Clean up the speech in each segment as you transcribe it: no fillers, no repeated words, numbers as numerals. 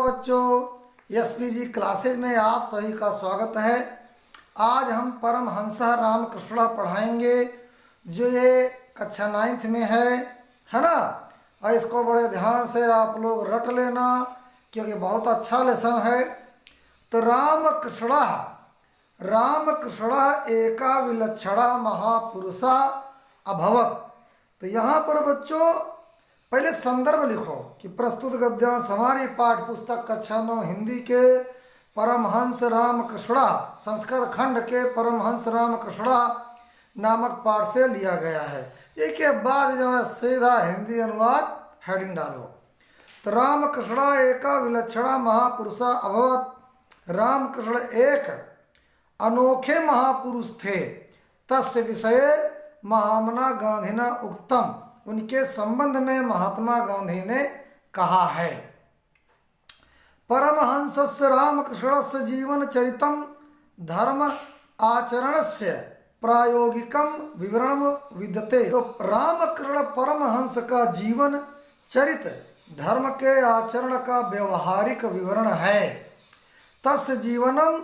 बच्चों, SPG classes में आप सभी का स्वागत है। आज हम परमहंस रामकृष्ण पढ़ाएंगे जो ये कक्षा 9th में है ना। और इसको बड़े ध्यान से आप लोग रट लेना क्योंकि बहुत अच्छा लेसन है। तो रामकृष्ण एका विलक्षणा महापुरुषा अभवत। तो यहाँ पर बच्चों पहले संदर्भ लिखो कि प्रस्तुत गद्यांश हमारी पाठ्य पुस्तक कक्षा 9 हिंदी के परमहंस रामकृष्ण संस्कृत खंड के परमहंस रामकृष्ण नामक पाठ से लिया गया है। इसके बाद जो है सीधा हिंदी अनुवाद हेडिंग डालो। तो रामकृष्ण एका विलक्षणा महापुरुषा अभवत। रामकृष्ण एक अनोखे महापुरुष थे। तस्य विषय महात्मा गांधीना उक्तम। उनके संबंध में महात्मा गांधी ने कहा है। परमहंसस्य रामकृष्णस्य जीवन चरितम धर्म आचरणस्य प्रायोगिकम विवरणम विद्यते। तो रामकृष्ण परमहंस का जीवन चरित धर्म के आचरण का व्यवहारिक विवरण है। तस्य जीवनम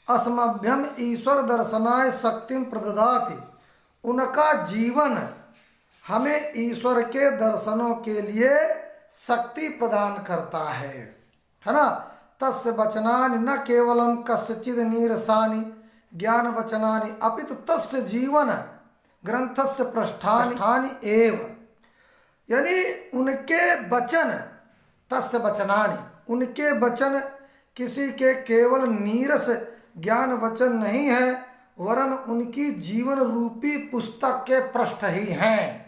अस्मभ्यम ईश्वर दर्शनाय शक्तिम प्रददाति। उनका जीवन हमें ईश्वर के दर्शनों के लिए शक्ति प्रदान करता है ना। तस्य वचनानि न केवलम कस्यचिद नीरसानि ज्ञान वचनानि अपितु तस्य जीवन ग्रंथस्य पृष्ठानि एव। यानी उनके वचन, तस्य वचनानि, उनके वचन किसी के केवल नीरस ज्ञान वचन नहीं है वरन उनकी जीवन रूपी पुस्तक के पृष्ठ ही हैं,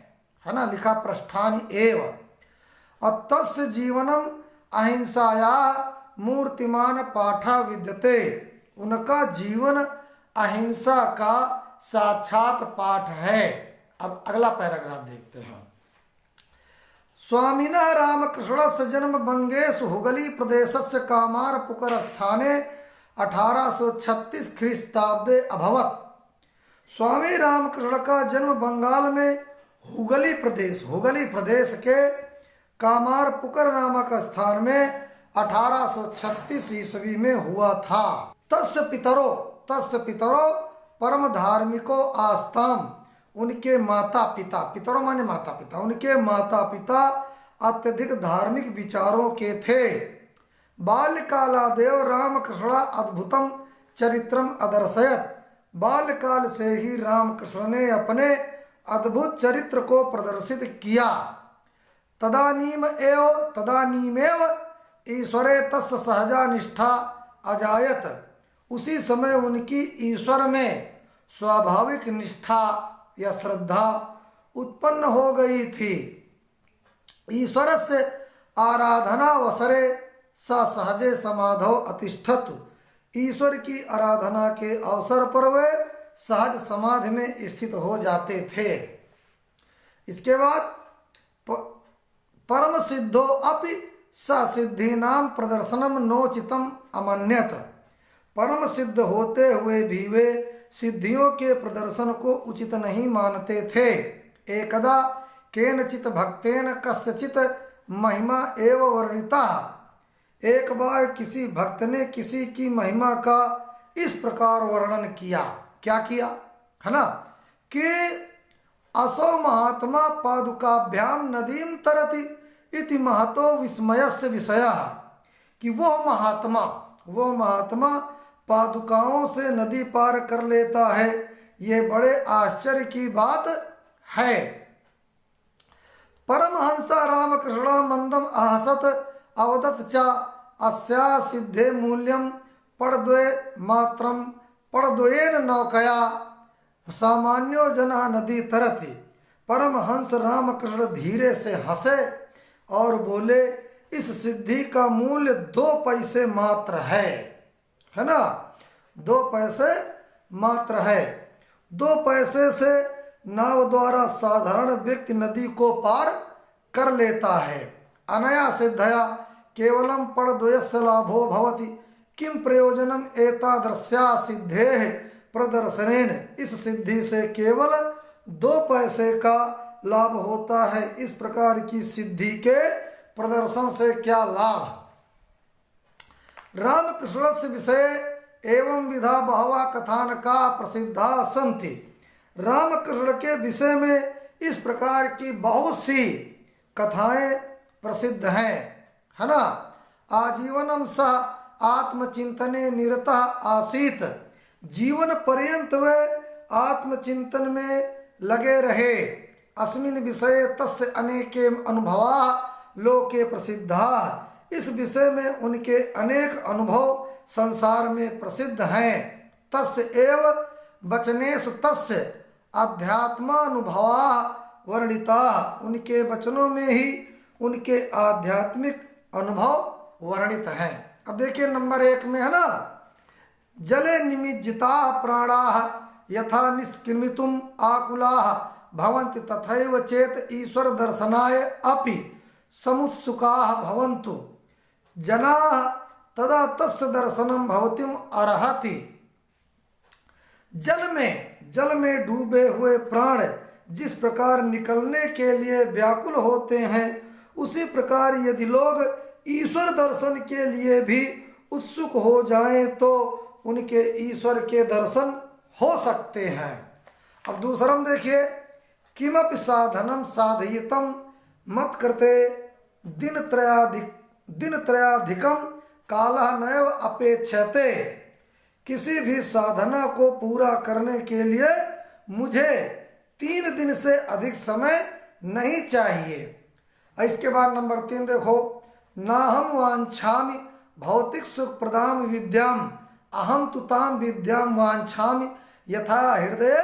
है ना। लिखा पृष्ठानि एव। और तस्य जीवनम अहिंसाया मूर्तिमान पाठा विद्यते। उनका जीवन अहिंसा का साक्षात पाठ है। अब अगला पैराग्राफ देखते हैं। स्वामिना रामकृष्णस्य जन्म बंगेषु हुगली प्रदेशस्य कामारपुकुर स्थाने 1836 ख्रीस्ताब्दे अभवत। स्वामी रामकृष्ण का जन्म बंगाल में हुगली प्रदेश के कामारपुकुर नामक स्थान में 1836 ईस्वी में हुआ था। तस्य पितरो परम धार्मिको आस्ताम। उनके माता पिता, पितरों माने माता पिता, उनके माता पिता अत्यधिक धार्मिक विचारों के थे। बाल्यकालादेव रामकृष्ण अद्भुतम चरित्रम अदर्शयत। बाल्यकाल से ही रामकृष्ण ने अपने अद्भुत चरित्र को प्रदर्शित किया। तदानीमेव ईश्वरे तस्य सहजा निष्ठा अजायत। उसी समय उनकी ईश्वर में स्वाभाविक निष्ठा या श्रद्धा उत्पन्न हो गई थी। ईश्वरस्य आराधनावसरे स सहजे समाधौ अतिष्ठत। ईश्वर की आराधना के अवसर पर वे सहज समाधि में स्थित हो जाते थे। इसके बाद परम सिद्धो अपि सिद्धीनाम प्रदर्शनम नोचितम अमन्यत। परम सिद्ध होते हुए भी वे सिद्धियों के प्रदर्शन को उचित नहीं मानते थे। एकदा केनचित भक्तेन कस्यचित महिमा एव वर्णिता। एक बार किसी भक्त ने किसी की महिमा का इस प्रकार वर्णन किया। क्या किया, है ना, कि असो महात्मा पादुकाभ्याम नदीम तरति इति महतो विस्मयस्य विषयः। कि वो महात्मा पादुकाओं से नदी पार कर लेता है, ये बड़े आश्चर्य की बात है। परमहंसा रामकृष्ण मंदम आहसत अवदत च अस्या सिद्धे मूल्यम पड़द्वे मात्रम पड़द्वेन नौकया सामान्यो जना नदी तरति। परमहंस रामकृष्ण धीरे से हंसे और बोले, इस सिद्धि का मूल्य 2 पैसे मात्र है ना। 2 पैसे मात्र है। 2 पैसे से नाव द्वारा साधारण व्यक्ति नदी को पार कर लेता है। अनया सिद्धया केवलम पड़द्वयस्य लाभो भवति। किम प्रयोजनम एतादृश्या सिद्धेः प्रदर्शनेन। इस सिद्धि से केवल 2 पैसे का लाभ होता है। इस प्रकार की सिद्धि के प्रदर्शन से क्या लाभ। रामकृष्णस्य विषये एवं विधा बहवा कथानका प्रसिद्धा सन्ति। रामकृष्ण के विषय में इस प्रकार की बहुत सी कथाएं प्रसिद्ध हैं, है ना। आजीवनम सह आत्मचिंतने निरतः आसीत, जीवन पर्यंत वे आत्मचिंतन में लगे रहे। अस्मिन् विषये तस्य अनेके अनुभवा लोके प्रसिद्धा, इस विषय में उनके अनेक अनुभव संसार में प्रसिद्ध हैं। तस्य एव वचनेषु तस्य अध्यात्मानुभवा वर्णिता, उनके वचनों में ही उनके आध्यात्मिक अनुभव वर्णित हैं। अब देखिए नंबर 1 में है ना, जले निमिज्जिता प्राणाः यथा निष्क्रिमितुम आकुलाः भवन्ति तथैव चेत ईश्वर दर्शनाय अपि समुत्सुकाः भवन्तु, जनाः तदा तस्य दर्शनम भवतिम अर्हति। जल में डूबे हुए प्राण जिस प्रकार निकलने के लिए व्याकुल होते हैं, उसी प्रकार यदि लोग ईश्वर दर्शन के लिए भी उत्सुक हो जाएं तो उनके ईश्वर के दर्शन हो सकते हैं। अब दूसरा देखिए, किमपि साधनम साधयितम मत करते दिनत्रयाधिकम कालः नैव अपेक्षते, किसी भी साधना को पूरा करने के लिए मुझे 3 दिन से अधिक समय नहीं चाहिए। इसके बाद नंबर 3 देखो, नाहम वांछामि भौतिक सुख प्रदाम विद्याम अहम तु ताम विद्याम वांछामि यथा हृदय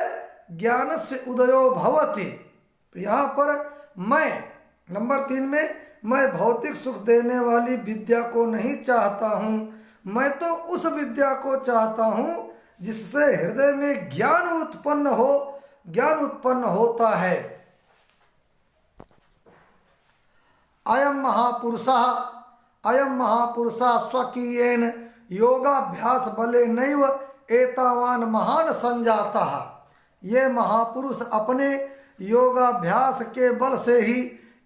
ज्ञान से उदयो भवति। तो यहाँ पर मैं नंबर 3 में मैं भौतिक सुख देने वाली विद्या को नहीं चाहता हूँ, मैं तो उस विद्या को चाहता हूँ जिससे हृदय में ज्ञान उत्पन्न होता है। अयम महापुरुषः स्वकीयेन योगाभ्यास बले नैव एतावान महान संजातः, ये महापुरुष अपने योगाभ्यास के बल से ही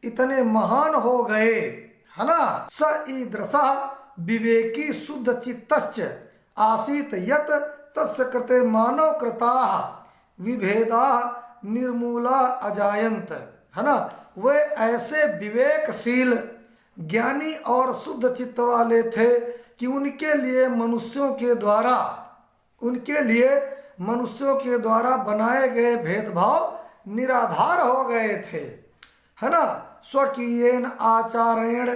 इतने महान हो गए, है ना। स ईदृशः विवेकी शुद्ध चित्तश्च आसीत यत तस्य कृते मानव कृताः विभेदाः निर्मूला अजायन्त, है ना। वे ऐसे विवेकशील ज्ञानी और शुद्ध चित्त वाले थे कि उनके लिए मनुष्यों के द्वारा बनाए गए भेदभाव निराधार हो गए थे, है ना। स्वकीयेन आचारेण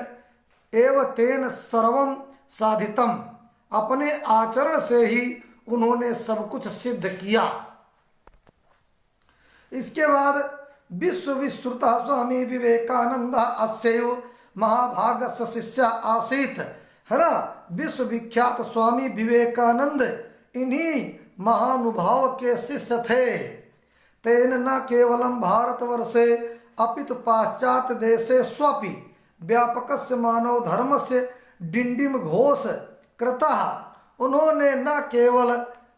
एव तेन सर्वम साधितम, अपने आचरण से ही उन्होंने सब कुछ सिद्ध किया। इसके बाद विश्रुतः स्वामी विवेकानंद अस्यैव महाभागस्य शिष्य आसीत, है ना। विश्व विख्यात स्वामी विवेकानंद इन्हीं महानुभाव के शिष्य थे। तेन न केवलम भारतवर्षे अपितु पाश्चात्य देशे स्वपि व्यापकस्य मानव धर्मस्य डिंडिम घोष कृतः, उन्होंने न केवल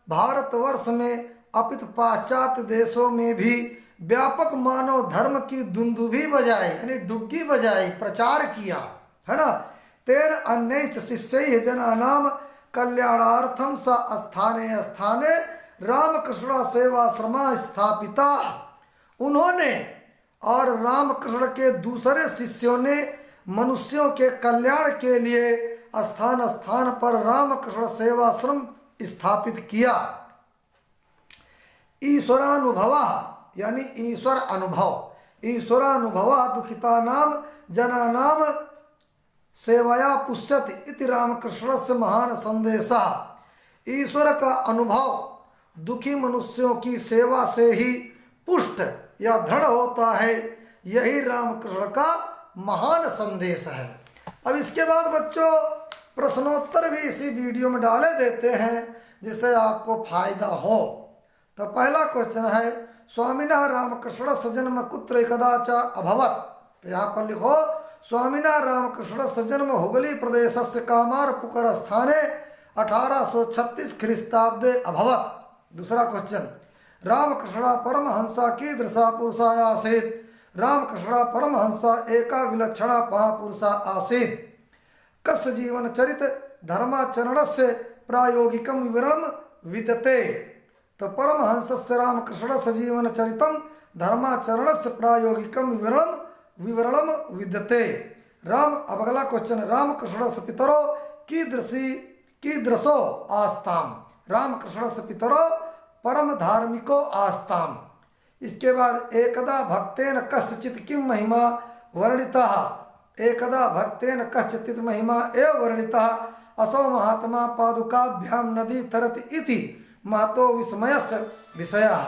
भारतवर्ष में अपितु पाश्चात्य देशों में भी व्यापक मानव धर्म की दुंदुभी बजाई, यानी डुग्गी बजाई, प्रचार किया, है ना। तेन अन्यैश्च शिष्यैः जनानां कल्याणार्थं स स्थाने स्थाने रामकृष्ण सेवाश्रमा स्थापिता, उन्होंने और रामकृष्ण के दूसरे शिष्यों ने मनुष्यों के कल्याण के लिए स्थान स्थान पर रामकृष्ण सेवाश्रम स्थापित किया। ईश्वरानुभव यानी ईश्वर अनुभव, ईश्वरानुभव दुखितानाम जनानाम सेवया पुष्यति इति रामकृष्णस्य महान संदेशः। ईश्वर का अनुभव दुखी मनुष्यों की सेवा से ही पुष्ट या दृढ़ होता है, यही रामकृष्ण का महान संदेश है। अब इसके बाद बच्चों प्रश्नोत्तर भी इसी वीडियो में डाले देते हैं जिससे आपको फायदा हो। तो पहला क्वेश्चन है, स्वामिनः रामकृष्णस्य जन्म कुत्र कदाच अभवत्। तो यहाँ पर लिखो, स्वामिनः रामकृष्णस्य जन्म हुगली प्रदेशस्य कामारपुकुर स्थाने 1836 ख्रीस्ताब्दे अभवत्। दूसरा क्वेश्चन, रामकृष्ण परमहंसा कीदृशा पुरुषा आसीत्। रामकृष्ण परमहंसा एका विलक्षणा महापुरुषा आसीत्। कस्य जीवन चरित धर्माचरणस्य प्रायोगिकम विवरणम विद्यते। तो परमहंसस्य रामकृष्णस्य जीवन चरितम धर्माचरणस्य प्रायोगिकम विवरणम विद्यते। राम, अब अगला क्वेश्चन, रामकृष्णस्य पितरो कीदृशो आस्ताम। रामकृष्णस्य पितरो परम धार्मिको आस्ताम। इसके बाद एकदा भक्तेन कस्यचित् किं महिमा वर्णितः। एकदा भक्तेन कस्यचित् महिमा एव वर्णितः। असौ महात्मा पादुकाभ्यां नदी तरति इति महतो विस्मयस्य विषयः।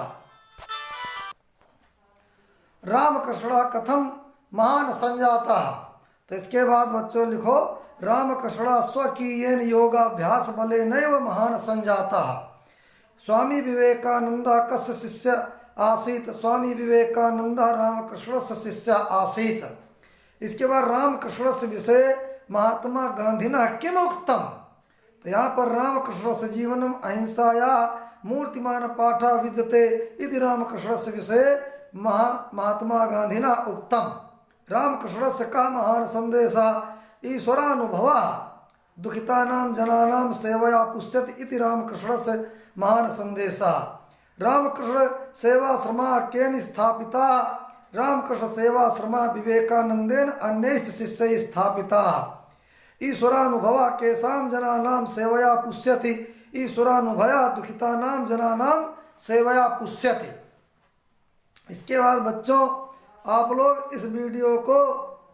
रामकृष्ण कथम महान संजातः। तो इसके बाद बच्चों लिखो, रामकृष्ण स्वकीयेन योगाभ्यास बले नैव महान संजातः। स्वामी विवेकानंद कस्य शिष्य आसीत्। स्वामी विवेकानंद रामकृष्णस्य शिष्य आसीत्। इसके बाद रामकृष्णस्य विषये महात्मा गांधिना किम उक्तम। तो यहाँ पर रामकृष्णस्य जीवनम अहिंसाया मूर्तिमान पाठ विद्यते इति रामकृष्णस्य विषये महात्मा गांधिना उक्तम। रामकृष्णस्य का महान संदेशः ईश्वरानुभवः दुखितानां जनानां सेवया पुष्यति इति रामकृष्णस्य महान संदेशः। रामकृष्ण सेवाश्रमा केन स्थापिता। रामकृष्ण सेवाश्रमा विवेकानंदेन अन्यैश्च शिष्यैः स्थापिता। ईश्वरानुभवः केषां जनानां सेवया पुष्यति। ईश्वरानुभवः दुखितानां जनानां सेवया पुष्यति। इसके बाद बच्चों आप लोग इस वीडियो को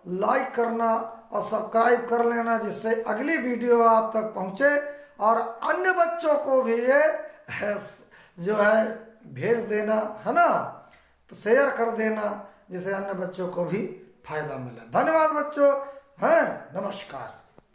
लाइक करना और सब्सक्राइब कर लेना, जिससे अगली वीडियो आप तक पहुँचे और अन्य बच्चों को भी ये जो है भेज देना, है ना। तो शेयर कर देना जिससे अन्य बच्चों को भी फायदा मिले। धन्यवाद बच्चों, हैं, नमस्कार।